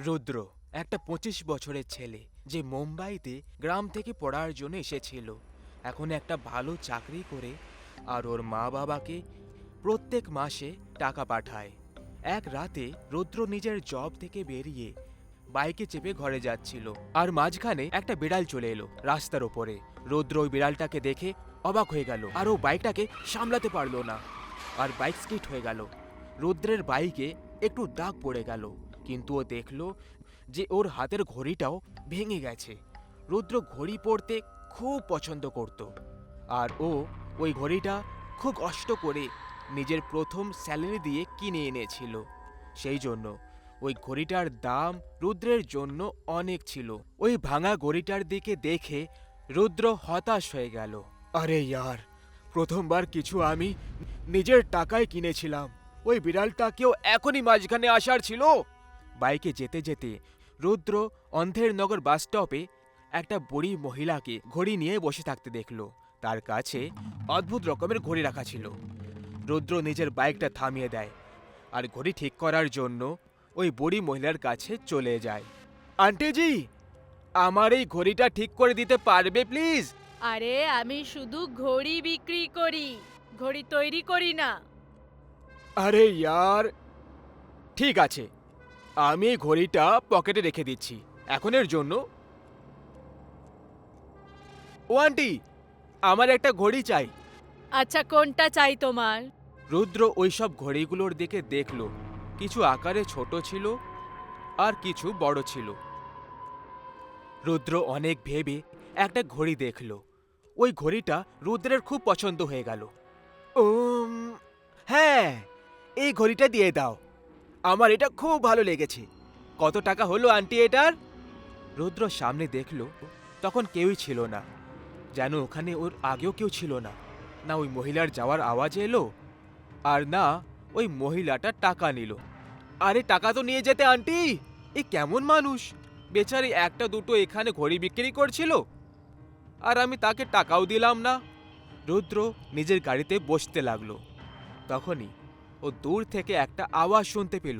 রুদ্র একটা 25 বছরের ছেলে, যে মুম্বাইতে গ্রাম থেকে পড়ার জন্য এসেছিল। এখন একটা ভালো চাকরি করে আর ওর মা বাবাকে প্রত্যেক মাসে টাকা পাঠায়। এক রাতে রুদ্র নিজের জব থেকে বেরিয়ে বাইকে চেপে ঘরে যাচ্ছিল, আর মাঝখানে একটা বিড়াল চলে এলো রাস্তার ওপরে। রুদ্র ওই বিড়ালটাকে দেখে অবাক হয়ে গেল, আর ও বাইকটাকে সামলাতে পারলো না, আর বাইক স্কিড হয়ে গেল। রুদ্রের বাইকে একটু দাগ পড়ে গেল, কিন্তু ও দেখলো যে ওর হাতের ঘড়িটাও ভেঙে গেছে। রুদ্র ঘড়ি পরতে খুব পছন্দ করত, আর ও ওই ঘড়িটা খুব কষ্ট করে নিজের প্রথম স্যালারি দিয়ে কিনে এনেছিল। সেই জন্য ওই ঘড়িটার দাম রুদ্রের জন্য অনেক ছিল। ওই ভাঙা ঘড়িটার দিকে দেখে রুদ্র হতাশ হয়ে গেল। আরে ইয়ার, প্রথমবার কিছু আমি নিজের টাকায় কিনেছিলাম, ওই বিড়ালটাকেও এখনই মাঝখানে আসার ছিল। বাইকে যেতে যেতে রুদ্র অন্ধের নগর বাস স্টপে একটা বুড়ি মহিলাকে ঘড়ি নিয়ে বসে থাকতে দেখল। তার কাছে অদ্ভুত রকমের ঘড়ি রাখা ছিল। রুদ্র নিজের বাইকটা থামিয়ে দেয় আর ঘড়ি ঠিক করার জন্য ওই বুড়ি মহিলার কাছে চলে যায়। আন্টিজি, আমার এই ঘড়িটা ঠিক করে দিতে পারবে প্লিজ? আরে আমি শুধু ঘড়ি বিক্রি করি, ঘড়ি তৈরি করি না। আরে ইয়ার, ঠিক আছে, আমি এই ঘড়িটা পকেটে রেখে দিচ্ছি এখনের জন্য। ও আন্টি, আমার একটা ঘড়ি চাই। আচ্ছা কোনটা চাই তোমার? রুদ্র ওইসব ঘড়িগুলোর দিকে দেখল, কিছু আকারে ছোট ছিল আর কিছু বড় ছিল। রুদ্র অনেক ভেবে একটা ঘড়ি দেখল। ওই ঘড়িটা রুদ্রের খুব পছন্দ হয়ে গেল। উম, হ্যাঁ, এই ঘড়িটা দিয়ে দাও, আমার এটা খুব ভালো লেগেছে। কত টাকা হলো আন্টি এটার? রুদ্র সামনে দেখল, তখন কেউই ছিল না, যেন ওখানে ওর আগেও কেউ ছিল না। না ওই মহিলার যাওয়ার আওয়াজ এলো, আর না ওই মহিলাটা টাকা নিল। আরে টাকা তো নিয়ে যেতে আন্টি, এ কেমন মানুষ! বেচারি একটা দুটো এখানে ঘড়ি বিক্রি করছিল, আর আমি তাকে টাকাও দিলাম না। রুদ্র নিজের গাড়িতে বসতে লাগলো। তখনই ও দূর থেকে একটা আওয়াজ শুনতে পেল।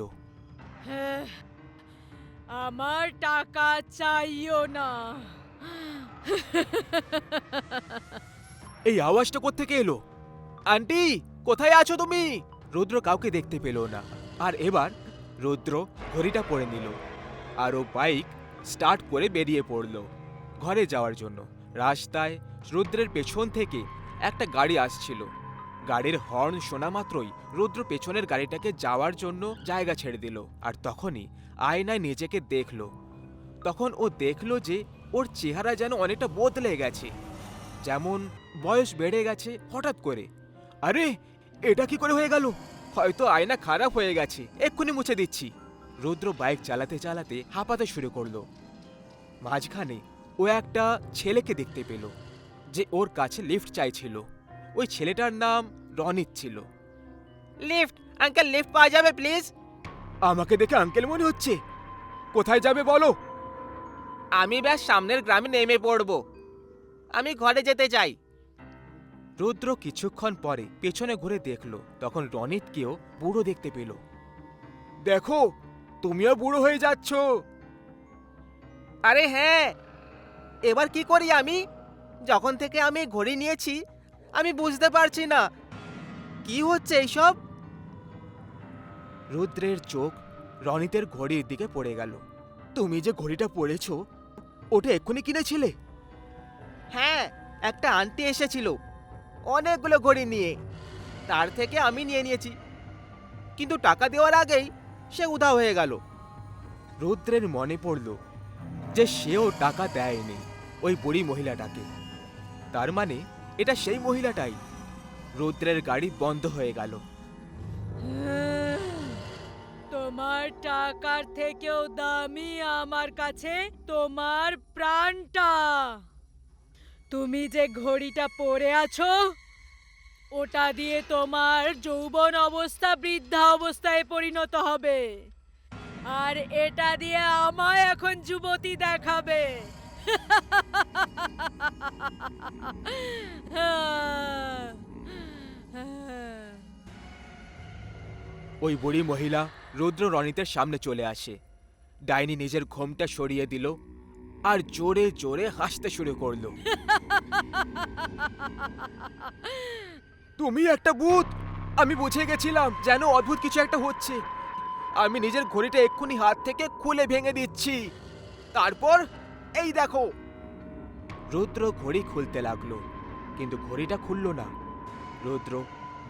হ্যাঁ, আমার টাকা চাইও না। এই আওয়াজটা কোত্থেকে এলো? আন্টি, কোথায় আছো তুমি? রুদ্র কাউকে দেখতে পেল না, আর এবার রুদ্র ঘড়িটা পরে নিল, আর ও বাইক স্টার্ট করে বেরিয়ে পড়ল ঘরে যাওয়ার জন্য। রাস্তায় রুদ্রের পেছন থেকে একটা গাড়ি আসছিল। গাড়ির হর্ন শোনা মাত্রই রুদ্র পেছনের গাড়িটাকে যাওয়ার জন্য জায়গা ছেড়ে দিল, আর তখনই আয়নায় নিজেকে দেখল। তখন ও দেখল যে ওর চেহারা যেন অনেকটা বদলে গেছে, যেমন বয়স বেড়ে গেছে হঠাৎ করে। আরে, এটা কি করে হয়ে গেল? হয়তো আয়না খারাপ হয়ে গেছে, এক্ষুনি মুছে দিচ্ছি। রুদ্র বাইক চালাতে চালাতে হাঁপাতে শুরু করলো। মাঝখানে ও একটা ছেলেকে দেখতে পেল, যে ওর কাছে লিফট চাইছিল। ওই ছেলেটার নাম রনিত ছিল। লিফট, আঙ্কেল, লিফট পাওয়া যাবে প্লিজ? আমাকে দেখে আঙ্কেল মনে হচ্ছে, কোথায় যাবে বলো? আমি ব্যাস সামনের গ্রামে নেমে পড়ব, আমি ঘরে যেতে চাই। রুদ্র কিছুক্ষণ পরে পেছনে ঘুরে দেখল, তখন রনিতকেও বুড়ো দেখতে পেল। দেখো, তুমিও বুড়ো হয়ে যাচ্ছ। আরে হ্যাঁ, এবার কি করি আমি? যখন থেকে আমি ঘড়ি নিয়েছি আমি বুঝতে পারছি না কি হচ্ছে এইসব। রুদ্রের চোখ রনিতের ঘড়ির দিকে পড়ে গেল। তুমি যে ঘড়িটা পরেছো, ওটা এক্ষুনি কিনেছিলে? হ্যাঁ, একটা আন্টি এসেছিল অনেকগুলো ঘড়ি নিয়ে, তার থেকে আমি নিয়ে নিয়েছি, কিন্তু টাকা দেওয়ার আগেই সে উধাও হয়ে গেল। রুদ্রের মনে পড়ল যে সেও টাকা দেয়নি ওই বুড়ি মহিলাটাকে। তার মানে এটা সেই মহিলাটাই। রুদ্রের গাড়ি বন্ধ হয়ে গেল। তোমার টাকার থেকেও দামি আমার কাছে তোমার প্রাণটা। তুমি যে ঘড়িটা পরে আছো, ওটা দিয়ে তোমার যৌবন অবস্থা বৃদ্ধা অবস্থায় পরিণত হবে, আর এটা দিয়ে আমায় এখন যুবতী দেখাবে। ওই বুড়ি মহিলা রুদ্র রনিতের সামনে চলে আসে। ডাইনি নিজের ঘোমটা সরিয়ে দিল আর জোরে জোরে হাসতে শুরু করলো। তুমি একটা ভূত! আমি বুঝে গেছিলাম যেন অদ্ভুত কিছু একটা হচ্ছে। আমি নিজের ঘড়িটা এক্ষুনি হাত থেকে খুলে ভেঙে দিচ্ছি। তারপর এই দেখো। রুদ্র ঘড়ি খুলতে লাগলো, কিন্তু ঘড়িটা খুলল না। রুদ্র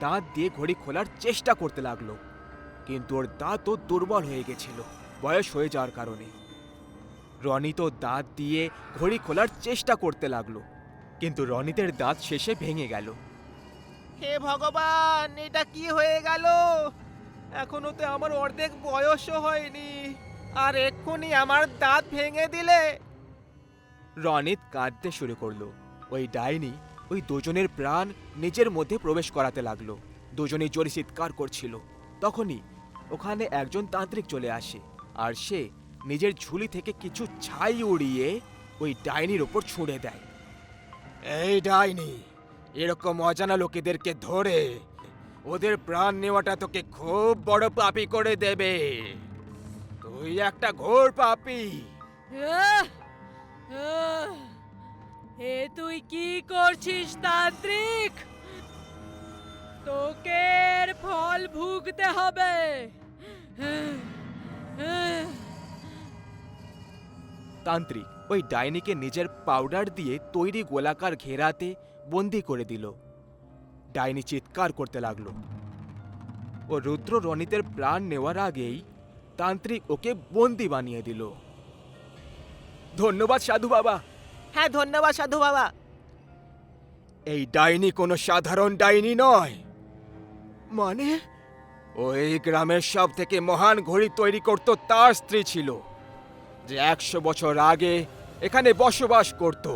দাঁত দিয়ে ঘড়ি খোলার চেষ্টা করতে লাগলো, কিন্তু ওর দাঁতও দুর্বল হয়ে গেছিল বয়স হয়ে যাওয়ার কারণে। রনি তো দাঁত দিয়ে ঘড়ি খোলার চেষ্টা করতে লাগলো, কিন্তু রনিতের দাঁত শেষে ভেঙে গেল। হে ভগবান, এটা কি হয়ে গেল? এখনো তো আমার অর্ধেক বয়সও হয়নি, আর এক্ষুনি আমার দাঁত ভেঙে দিলে। রনিত কাঁদতে শুরু করলো। ওই ডাইনি ওই দুজনের প্রাণ নিজের মধ্যে প্রবেশ করাতে লাগলো। দুজনেই জোরে চিৎকার করছিল। তখনই ওখানে একজন তান্ত্রিক চলে আসে, আর সে নিজের ঝুলি থেকে কিছু ছাই উড়িয়ে ওই ডাইনির ওপর ছুঁড়ে দেয়। এই ডাইনি, এরকম অজানা লোকেদেরকে ধরে ওদের প্রাণ নেওয়াটা তোকে খুব বড় পাপী করে দেবে। তুই একটা ঘোর পাপী। আহ! আহ! এ তুই কি করছিস তান্ত্রিক? তোকে এর ফল ভুগতে হবে। তান্ত্রিক ওই ডাইনিকে নিজের পাউডার দিয়ে তৈরি গোলাকার ঘেরাতে বন্দি করে দিল। ডাইনি চিৎকার করতে লাগলো। ও রুদ্র রনিতের প্রাণ নেওয়ার আগেই তান্ত্রিক ওকে বন্দি বানিয়ে দিল। ধন্যবাদ সাধু বাবা। হ্যাঁ, ধন্যবাদ সাধু বাবা। এই ডাইনি কোনো সাধারণ ডাইনি নয়। মানে? ওই গ্রামের সব থেকে মহান ঘড়ি তৈরি করত তার স্ত্রী ছিল, যে 100 বছর আগে এখানে বসবাস করত।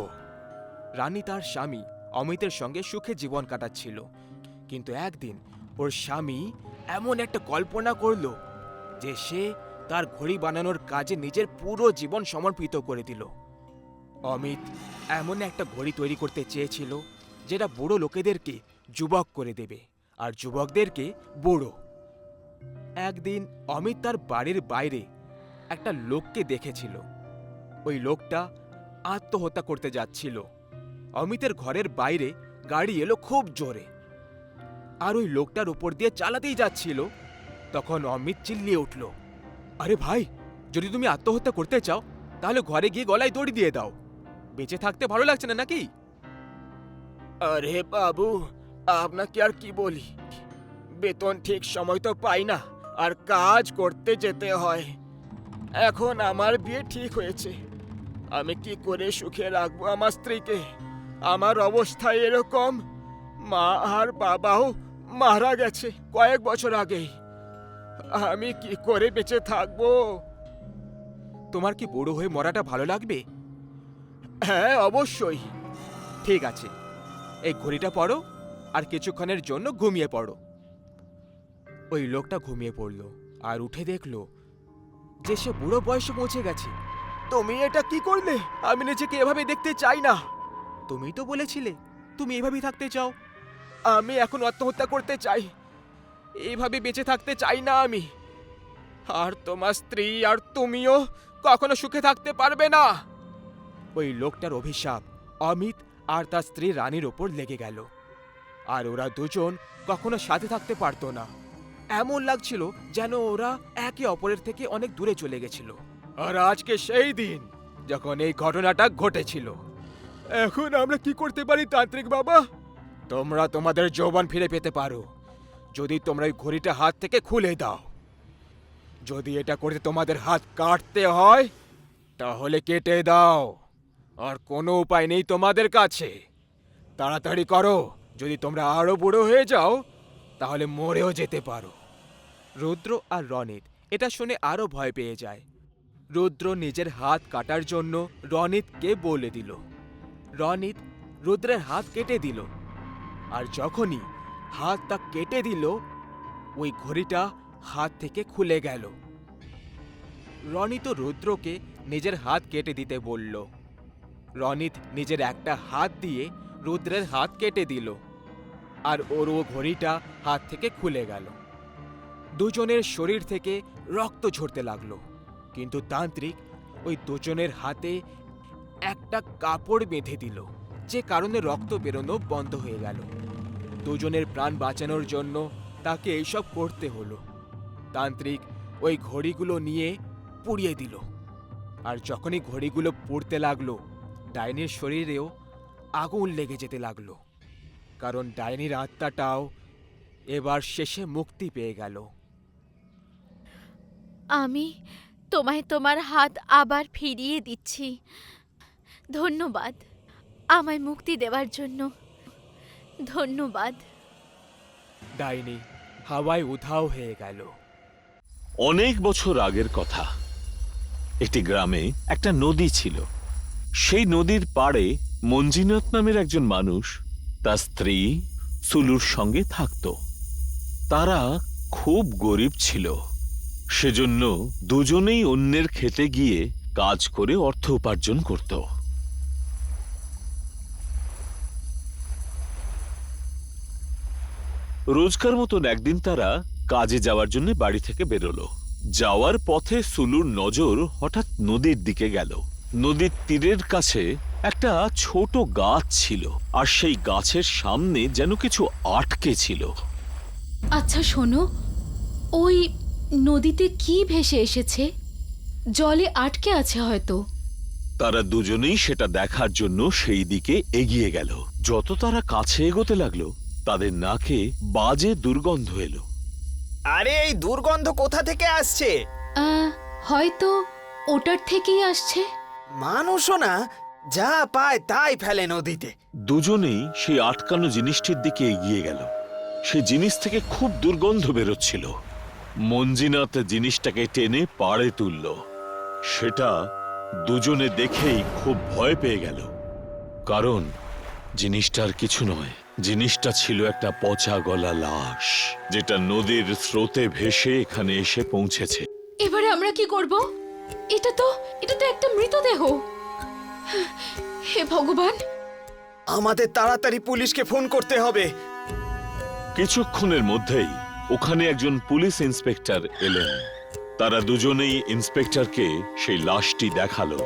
রানী তার স্বামী অমিতের সঙ্গে সুখে জীবন কাটাচ্ছিল, কিন্তু একদিন ওর স্বামী এমন একটা কল্পনা করলো যে সে তার ঘড়ি বানানোর কাজে নিজের পুরো জীবন সমর্পিত করে দিল। অমিত এমন একটা ঘড়ি তৈরি করতে চেয়েছিল যেটা বুড়ো লোকেদেরকে যুবক করে দেবে, আর যুবকদেরকে বুড়ো। একদিন অমিত তার বাড়ির বাইরে একটা লোককে দেখেছিল। ওই লোকটা আত্মহত্যা করতে যাচ্ছিল। অমিতের ঘরের বাইরে গাড়ি এলো খুব জোরে, আর ওই লোকটার উপর দিয়ে চালাতেই যাচ্ছিল। তখন অমিত চিল্লিয়ে উঠল, আরে ভাই, যদি তুমি আত্মহত্যা করতে চাও তাহলে ঘরে গিয়ে গলায় দড়ি দিয়ে দাও। বেঁচে থাকতে ভালো লাগছে না নাকি? আরে বাবু, আপনাকে আর কি বলি, বেতন ঠিক সময় তো পাই না, আর কাজ করতে যেতে হয়। এখন আমার বিয়ে ঠিক হয়েছে, আমি কি করে সুখে রাখবো আমার স্ত্রীকে? আমার অবস্থা এরকম, মা আর বাবাও মারা গেছে কয়েক বছর আগেই। আমি কি করে বেঁচে থাকবো? তোমার কি বুড়ো হয়ে মরাটা ভালো লাগবে? হ্যাঁ, অবশ্যই। ঠিক আছে, এই ঘড়িটা পড়ো আর কিছুক্ষণের জন্য ঘুমিয়ে পড়ো। ওই লোকটা ঘুমিয়ে পড়ল আর উঠে দেখলো যে সে বুড়ো বয়সে পৌঁছে গেছে। তুমি এটা কি করলে? আমি নিজেকে এভাবে দেখতে চাই না। তুমি তো বলেছিলে তুমি এভাবেই থাকতে চাও। আমি এখন আত্মহত্যা করতে চাই, এইভাবে বেঁচে থাকতে চাই না আমি। আর তোমার স্ত্রী আর তুমিও কখনো সুখে থাকতে পারবে না। ওই লোকটার অভিশাপ অমিত আর তার স্ত্রী রানীর ওপর লেগে গেল, আর ওরা দুজন কখনো সাথে থাকতে পারতো না। এমন লাগছিল যেন ওরা একে অপরের থেকে অনেক দূরে চলে গেছিল। আর আজকে সেই দিন যখন এই ঘটনাটা ঘটেছিল। এখন আমরা কি করতে পারি তান্ত্রিক বাবা? তোমরা তোমাদের যৌবন ফিরে পেতে পারো যদি তোমরা এই ঘড়িটা হাত থেকে খুলে দাও। যদি এটা করতে তোমাদের হাত কাটতে হয় তাহলে কেটে দাও, আর কোনো উপায় নেই তোমাদের কাছে। তাড়াতাড়ি করো, যদি তোমরা আরো বুড়ো হয়ে যাও তাহলে মরেও যেতে পারো। রুদ্র আর রনিত এটা শুনে আরো ভয় পেয়ে যায়। রুদ্র নিজের হাত কাটার জন্য রনিতকে বলে দিল। রনিত রুদ্রের হাত কেটে দিল, আর যখনই হাতটা কেটে দিল ওই ঘড়িটা হাত থেকে খুলে গেল। রনিত রুদ্রকে নিজের হাত কেটে দিতে বলল। রনিত নিজের একটা হাত দিয়ে রুদ্রের হাত কেটে দিল, আর ওর ও ঘড়িটা হাত থেকে খুলে গেল। দুজনের শরীর থেকে রক্ত ঝরতে লাগলো। কিন্তু তান্ত্রিক ওই দুজনের হাতে একটা কাপড় বেঁধে দিল, যে কারণে রক্ত বেরোনো বন্ধ হয়ে গেল। দুজনের প্রাণ বাঁচানোর জন্য তাকে এইসব করতে হলো। তান্ত্রিক ওই ঘড়িগুলো নিয়ে পুড়িয়ে দিল, আর যখনই ঘড়িগুলো পুড়তে লাগলো, ডাইনির শরীরেও আগুন লেগে যেতে লাগলো, কারণ ডাইনির আত্মাটাও এবার শেষে মুক্তি পেয়ে গেল। আমি তোমায় তোমার হাত আবার ফিরিয়ে দিচ্ছি। ধন্যবাদ আমায় মুক্তি দেওয়ার জন্য। ধন্যবাদ। ডাইনি হাওয়ায় উধাও হয়ে গেল। অনেক বছর আগের কথা। একটি গ্রামে একটা নদী ছিল। সেই নদীর পাড়ে মঞ্জিনাথ নামের একজন মানুষ তার স্ত্রী সুলুর সঙ্গে থাকত। তারা খুব গরিব ছিল, সেজন্য দুজনেই অন্যের খেতে গিয়ে কাজ করে অর্থ উপার্জন করত। রোজকার মতন একদিন তারা কাজে যাওয়ার জন্য বাড়ি থেকে বেরোলো। যাওয়ার পথে সুলুর নজর হঠাৎ নদীর দিকে গেল। নদীর তীরের কাছে একটা ছোট গাছ ছিল, আর সেই গাছের সামনে যেন কিছু আটকে ছিল। আচ্ছা শোনো, ওই নদীতে কি ভেসে এসেছে? জলে আটকে আছে হয়তো। তারা দুজনেই সেটা দেখার জন্য সেই দিকে এগিয়ে গেল। যত তারা কাছে এগোতে লাগলো, তাদের নাকে বাজে দুর্গন্ধ এলো। আরে এই দুর্গন্ধ কোথা থেকে আসছে? হয়তো ওটার থেকেই আসছে। মানুষও না যা পায় তাই ফেলে নদীতে। দুজনেই সেই আটকানো জিনিসটির দিকে এগিয়ে গেল। সে জিনিস থেকে খুব দুর্গন্ধ বেরোচ্ছিল। মঞ্জিনাথ জিনিসটাকে টেনে পাড়ে তুলল। সেটা দুজনে দেখেই খুব ভয় পেয়ে গেল, কারণ জিনিসটার কিছু নয়। জিনিসটা ছিল একটা পচা গলা লাশ, যেটা নদীর স্রোতে ভেসে এখানে এসে পৌঁছেছে। এবারে আমরা কি করব? এটা তো একটা মৃতদেহ। হে ভগবান! আমাদের তাড়াতাড়ি পুলিশকে ফোন করতে হবে। কিছুক্ষণের মধ্যেই ওখানে একজন পুলিশ ইন্সপেক্টর এলেন। তারা দুজনেই ইন্সপেক্টরকে সেই লাশটি দেখালো।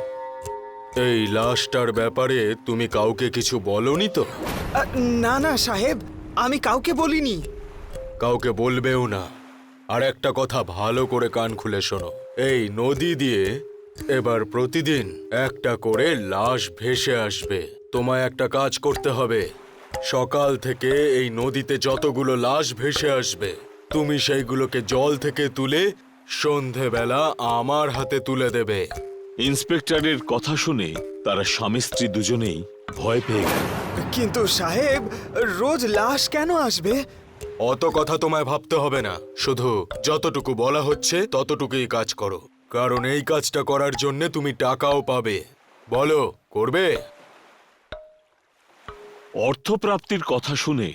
এই লাশটার ব্যাপারে তুমি কাউকে কিছু বলনি তো? না না সাহেব, আমি কাউকে বলিনি। কাউকে বলবেও না। আর একটা কথা ভালো করে কান খুলে শোনো, এই নদী দিয়ে এবার প্রতিদিন একটা করে লাশ ভেসে আসবে। তোমায় একটা কাজ করতে হবে। সকাল থেকে এই নদীতে যতগুলো লাশ ভেসে আসবে, তুমি সেইগুলোকে জল থেকে তুলে সন্ধেবেলা আমার হাতে তুলে দেবে। ইন্সপেক্টরের কথা শুনে তারা স্বামী স্ত্রী দুজনেই ভয় পেয়ে গেল। কিন্তু সাহেব, রোজ লাশ কেন আসবে? অত কথা তোমায় ভাবতে হবে না, শুধু যতটুকু বলা হচ্ছে ততটুকুই কাজ করো, কারণ এই কাজটা করার জন্য তুমি টাকাও পাবে। বলো, করবে? অর্থপ্রাপ্তির কথা শুনে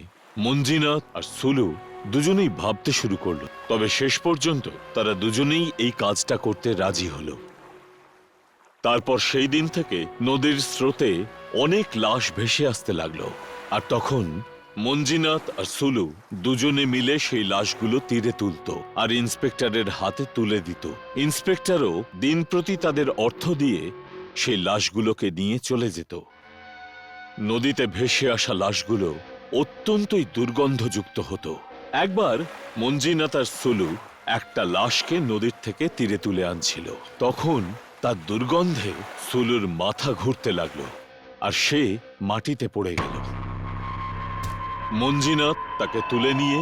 মঞ্জিনাথ আর সুলু দুজনেই ভাবতে শুরু করলো। তবে শেষ পর্যন্ত তারা দুজনেই এই কাজটা করতে রাজি হলো। তারপর সেই দিন থেকে নদীর স্রোতে অনেক লাশ ভেসে আসতে লাগলো। আর তখন মঞ্জিনাথ আর সুলু দুজনে মিলে সেই লাশগুলো তীরে তুলত আর ইন্সপেক্টরের হাতে তুলে দিত। ইন্সপেক্টরও দিন প্রতি তাদের অর্থ দিয়ে সেই লাশগুলোকে নিয়ে চলে যেত। নদীতে ভেসে আসা লাশগুলো অত্যন্তই দুর্গন্ধযুক্ত হতো। একবার মঞ্জিনাথ আর সুলু একটা লাশকে নদীর থেকে তীরে তুলে আনছিল। তখন তার দুর্গন্ধে সুলুর মাথা ঘুরতে লাগলো, আর সে মাটিতে পড়ে গেল। মঞ্জিনাথ তাকে তুলে নিয়ে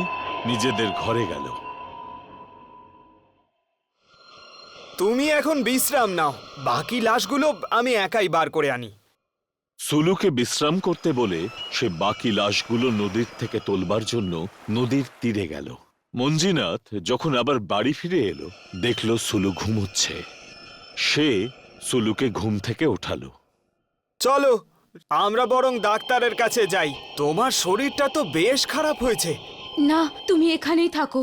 নিজেদের ঘরে গেল। তুমি এখন বিশ্রাম নাও, বাকি লাশগুলো আমি একাই বার করে আনি। সুলুকে বিশ্রাম করতে বলে সে বাকি লাশগুলো নদীর থেকে তোলবার জন্য নদীর তীরে গেল। মঞ্জিনাথ যখন আবার বাড়ি ফিরে এলো, দেখল সুলু ঘুমোচ্ছে। সে সুলুকে ঘুম থেকে ওঠালো। চলো আমরা বরং ডাক্তারের কাছে যাই। তোমার শরীরটা তো বেশ খারাপ হয়েছে। না, তুমি এখানেই থাকো,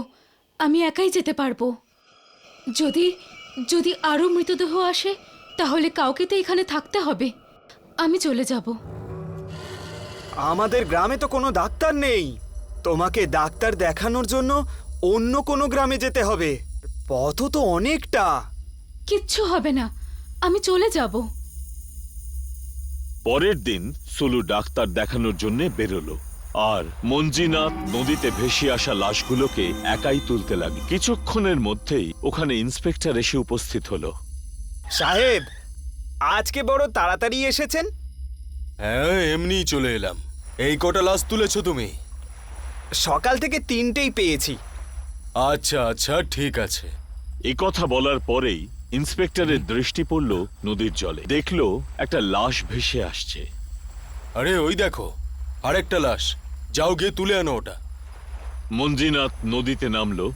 আমি একাই যেতে পারবো। যদি আরো মৃতদেহ আসে, তাহলে কাউকে তো এখানে থাকতে হবে। আমি চলে যাব। আমাদের গ্রামে তো কোনো ডাক্তার নেই। তোমাকে ডাক্তার দেখানোর জন্য অন্য কোনো গ্রামে যেতে হবে। পথ তো অনেকটা। কিচ্ছু হবে না, আমি চলে যাব। পরের দিন সুলু ডাক্তার দেখানোর জন্য বেরোলো আর মঞ্জিনাথ নদীতে ভেসে আসা লাশগুলোকে একাই তুলতে লাগলো। কিছুক্ষণের মধ্যেই ওখানে ইন্সপেক্টর এসে উপস্থিত হলো। সাহেব, আজকে বড় তাড়াতাড়ি এসেছেন। হ্যাঁ, এমনিই চলে এলাম। এই কটা লাশ তুলেছো তুমি? সকাল থেকে 3টেই পেয়েছি। আচ্ছা আচ্ছা, ঠিক আছে। এই কথা বলার পরেই ইন্সপেক্টরের দৃষ্টি পড়ল নদীর জলে। দেখলো একটা লাশ ভেসে আসছে। আরে ওই দেখো, আরেকটা লাশ। যাও গিয়ে তুলে আনো ওটা। মঞ্জিনাথ নদীতে নামলো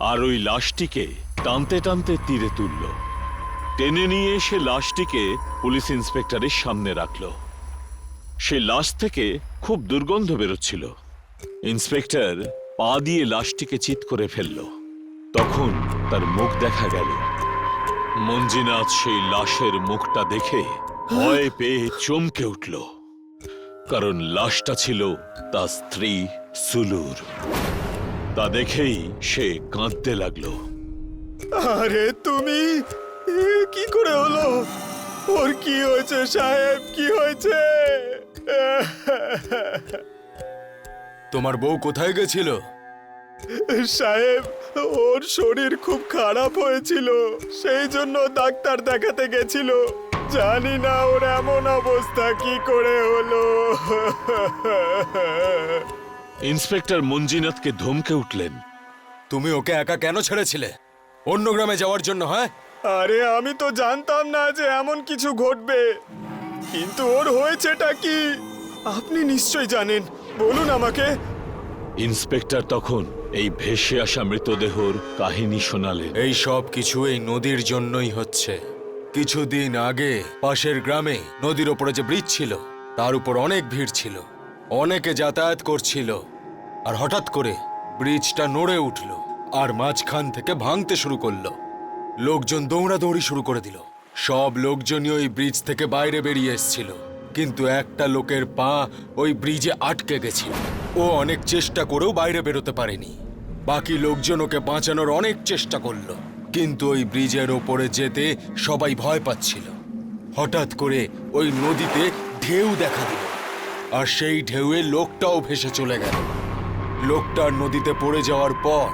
আর ওই লাশটিকে টানতে টানতে তীরে তুলল। টেনে নিয়ে এসে লাশটিকে পুলিশ ইন্সপেক্টরের সামনে রাখলো। সে লাশ থেকে খুব দুর্গন্ধ বেরোচ্ছিল। ইন্সপেক্টর পা দিয়ে লাশটিকে চিৎ করে ফেলল। তখন তার মুখ দেখা গেল। মঞ্জিনাথ সেই লাশের মুখটা দেখে ভয় পেয়ে চমকে উঠল, কারণ লাশটা ছিল তার স্ত্রী সুলুর। তা দেখেই সে কাঁদতে লাগলো। আরে তুমি, কি করে হলো? ওর কি হয়েছে সাহেব, কি হয়েছে? তোমার বউ কোথায় গেছিল? সাহেব, ওর শরীর খুব খারাপ হয়েছিল, সেই জন্য ডাক্তার দেখাতে গেছিল। জানি না ওর এমন অবস্থা কি করে হলো। ইন্সপেক্টর মঞ্জিনাথকে ধমকে উঠলেন। তুমি ওকে একা কেন ছেড়েছিলে? অন্য গ্রামে যাওয়ার জন্য? হ্যাঁ, আরে আমি তো জানতাম না যে এমন কিছু ঘটবে, কিন্তু ওর হয়েছেটা কি আপনি নিশ্চয় জানেন, বলুন আমাকে। ইন্সপেক্টর তখন এই ভেসে আসা মৃতদেহর কাহিনী শোনালেন। এই সব কিছু এই নদীর জন্যই হচ্ছে। কিছুদিন আগে পাশের গ্রামে নদীর ওপরে যে ব্রিজ ছিল, তার উপর অনেক ভিড় ছিল, অনেকে যাতায়াত করছিল। আর হঠাৎ করে ব্রিজটা নড়ে উঠল আর মাঝখান থেকে ভাঙতে শুরু করলো। লোকজন দৌড়াদৌড়ি শুরু করে দিল। সব লোকজনই ওই ব্রিজ থেকে বাইরে বেরিয়ে এসেছিল, কিন্তু একটা লোকের পা ওই ব্রিজে আটকে গেছিল। ও অনেক চেষ্টা করেও বাইরে বেরোতে পারেনি। বাকি লোকজন ওকে বাঁচানোর অনেক চেষ্টা করলো, কিন্তু ওই ব্রিজের ওপরে যেতে সবাই ভয় পাচ্ছিল। হঠাৎ করে ওই নদীতে ঢেউ দেখা দিল, আর সেই ঢেউয়ে লোকটাও ভেসে চলে গেল। লোকটার নদীতে পড়ে যাওয়ার পর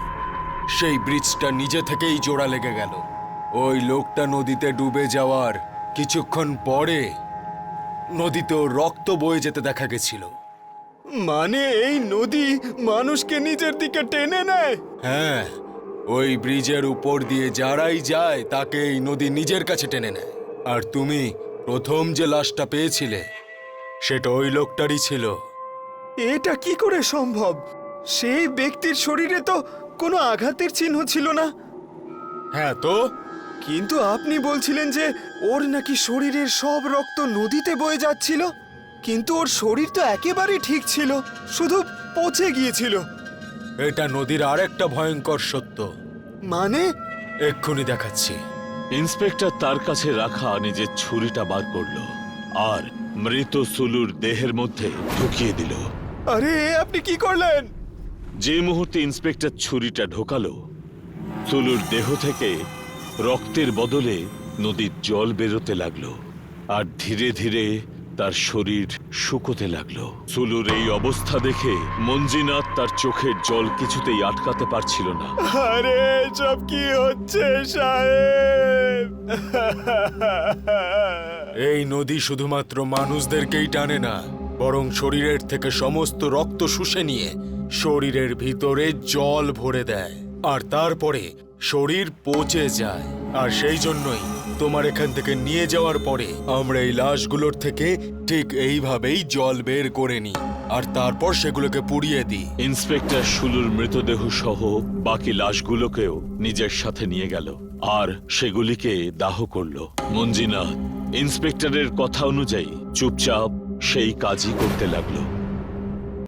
সেই ব্রিজটা নিজে থেকেই জোড়া লেগে গেল। ওই লোকটা নদীতে ডুবে যাওয়ার কিছুক্ষণ পরে নদীতেও রক্ত বয়ে যেতে দেখা গেছিল। মানে এই নদী মানুষকে নিজের দিকে টেনে নেয়? হ্যাঁ, ওই ব্রিজের উপর দিয়ে যারাই যায় তাকে এই নদী নিজের কাছে টেনে নেয়। আর তুমি প্রথম যে লাশটা পেয়েছিলে, সেটা ওই লোকটারই ছিল। এটা কি করে সম্ভব? সেই ব্যক্তির শরীরে তো কোনো আঘাতের চিহ্ন ছিল না। হ্যাঁ তো, কিন্তু আপনি বলছিলেন যে ওর নাকি শরীরের সব রক্ত নদীতে বয়ে যাচ্ছিল, কিন্তু ওর শরীর তো একেবারেই ঠিক ছিল, শুধু পচে গিয়েছিল। এটা নদীর আরেকটা ভয়ঙ্কর সত্য। মানে? এক্ষুনি দেখাচ্ছি। ইন্সপেক্টর তার কাছে রাখা নিজের ছুরিটা বার করলো আর মৃত সুলুর দেহের মধ্যে ঢুকিয়ে দিল। আরে আপনি কি করলেন? যে মুহূর্তে ইন্সপেক্টর ছুরিটা ঢোকালো, সুলুর দেহ থেকে রক্তের বদলে নদীর জল বেরোতে লাগলো আর ধীরে ধীরে তার শরীর শুকোতে লাগলো। সুলুর এই অবস্থা দেখে মঞ্জিনাথ তার চোখের জল কিছুতেই আটকাতে পারছিল না। আরে সব কি হচ্ছে সাহেব? এই নদী শুধুমাত্র মানুষদেরকেই টানে না, বরং শরীরের থেকে সমস্ত রক্ত শুষে নিয়ে শরীরের ভিতরে জল ভরে দেয়, আর তারপরে শরীর পচে যায়। আর সেই জন্যই তোমার এখান থেকে নিয়ে যাওয়ার পরে আমরা এই লাশগুলোর থেকে ঠিক এইভাবেই জল বের করে নিই, আর তারপর সেগুলোকে পুড়িয়ে দিই। ইন্সপেক্টর সুলুর মৃতদেহ সহ বাকি লাশগুলোকেও নিজের সাথে নিয়ে গেল আর সেগুলিকে দাহ করল। মঞ্জিনাথ ইন্সপেক্টরের কথা অনুযায়ী চুপচাপ সেই কাজই করতে লাগলো।